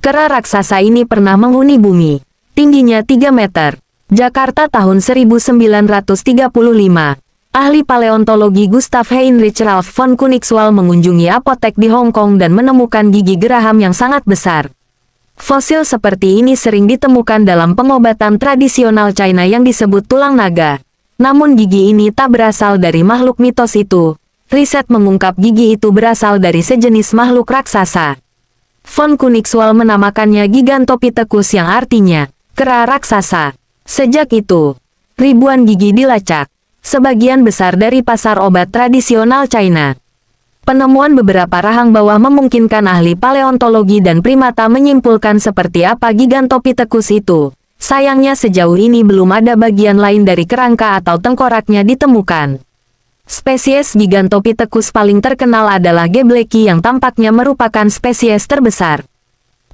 Kera raksasa ini pernah menghuni bumi. Tingginya 3 meter. Jakarta tahun 1935. Ahli paleontologi Gustav Heinrich Ralph von Koenigswald mengunjungi apotek di Hong Kong dan menemukan gigi geraham yang sangat besar. Fosil seperti ini sering ditemukan dalam pengobatan tradisional China yang disebut tulang naga. Namun gigi ini tak berasal dari makhluk mitos itu. Riset mengungkap gigi itu berasal dari sejenis makhluk raksasa. Von Koenigswald menamakannya Gigantopithecus yang artinya kera raksasa. Sejak itu, ribuan gigi dilacak, sebagian besar dari pasar obat tradisional China. Penemuan beberapa rahang bawah memungkinkan ahli paleontologi dan primata menyimpulkan seperti apa Gigantopithecus itu. Sayangnya sejauh ini belum ada bagian lain dari kerangka atau tengkoraknya ditemukan. Spesies Gigantopithecus paling terkenal adalah G. blacki yang tampaknya merupakan spesies terbesar.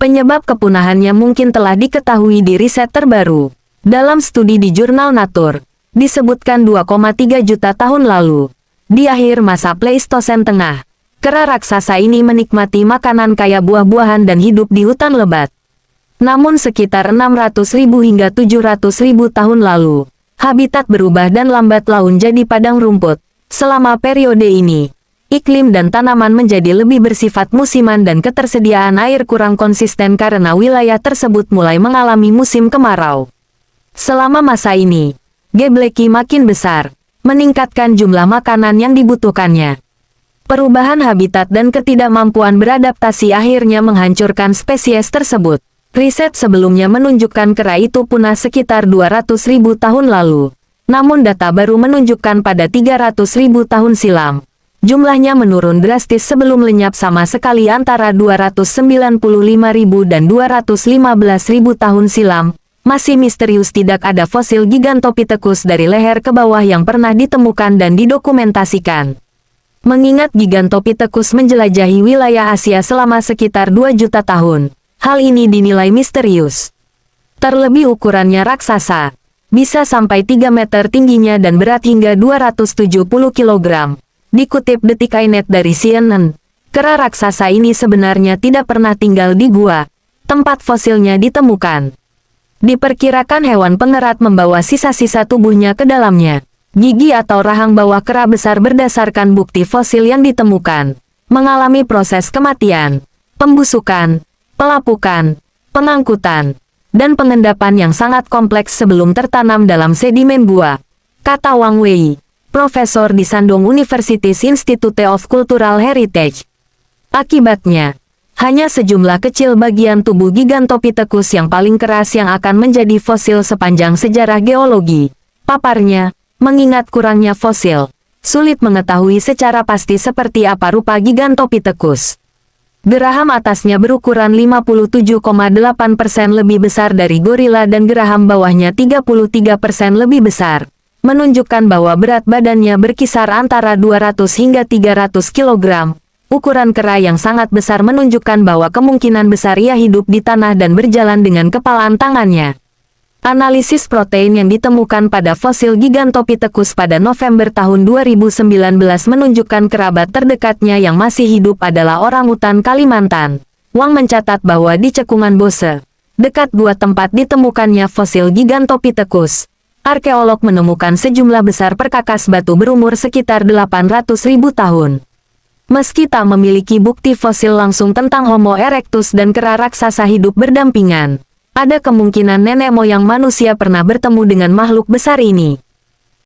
Penyebab kepunahannya mungkin telah diketahui di riset terbaru. Dalam studi di jurnal Nature, disebutkan 2,3 juta tahun lalu. Di akhir masa Pleistosen Tengah, kera raksasa ini menikmati makanan kaya buah-buahan dan hidup di hutan lebat. Namun sekitar 600.000 hingga 700.000 tahun lalu, habitat berubah dan lambat laun jadi padang rumput. Selama periode ini, iklim dan tanaman menjadi lebih bersifat musiman dan ketersediaan air kurang konsisten karena wilayah tersebut mulai mengalami musim kemarau. Selama masa ini, G. blacki makin besar, meningkatkan jumlah makanan yang dibutuhkannya. Perubahan habitat dan ketidakmampuan beradaptasi akhirnya menghancurkan spesies tersebut. Riset sebelumnya menunjukkan kera itu punah sekitar 200.000 tahun lalu. Namun data baru menunjukkan pada 300.000 tahun silam, jumlahnya menurun drastis sebelum lenyap sama sekali antara 295.000 dan 215.000 tahun silam. Masih misterius tidak ada fosil Gigantopithecus dari leher ke bawah yang pernah ditemukan dan didokumentasikan. Mengingat Gigantopithecus menjelajahi wilayah Asia selama sekitar 2 juta tahun, hal ini dinilai misterius. Terlebih ukurannya raksasa, bisa sampai 3 meter tingginya dan berat hingga 270 kg. Dikutip Detikainet dari CNN, kera raksasa ini sebenarnya tidak pernah tinggal di gua. Tempat fosilnya ditemukan. Diperkirakan hewan pengerat membawa sisa-sisa tubuhnya ke dalamnya. Gigi atau rahang bawah kera besar berdasarkan bukti fosil yang ditemukan, mengalami proses kematian, pembusukan, pelapukan, pengangkutan, dan pengendapan yang sangat kompleks sebelum tertanam dalam sedimen gua, kata Wang Wei, profesor di Shandong University's Institute of Cultural Heritage. Akibatnya, hanya sejumlah kecil bagian tubuh Gigantopithecus yang paling keras yang akan menjadi fosil sepanjang sejarah geologi. Paparnya, mengingat kurangnya fosil, sulit mengetahui secara pasti seperti apa rupa Gigantopithecus. Geraham atasnya berukuran 57,8% lebih besar dari gorila dan geraham bawahnya 33% lebih besar, menunjukkan bahwa berat badannya berkisar antara 200 hingga 300 kg. Ukuran kera yang sangat besar menunjukkan bahwa kemungkinan besar ia hidup di tanah dan berjalan dengan kepalan tangannya. Analisis protein yang ditemukan pada fosil Gigantopithecus pada November tahun 2019 menunjukkan kerabat terdekatnya yang masih hidup adalah orangutan Kalimantan. Wang mencatat bahwa di cekungan Bose, dekat gua tempat ditemukannya fosil Gigantopithecus, arkeolog menemukan sejumlah besar perkakas batu berumur sekitar 800.000 tahun. Meski tak memiliki bukti fosil langsung tentang Homo erectus dan kera raksasa hidup berdampingan, ada kemungkinan nenek moyang manusia pernah bertemu dengan makhluk besar ini.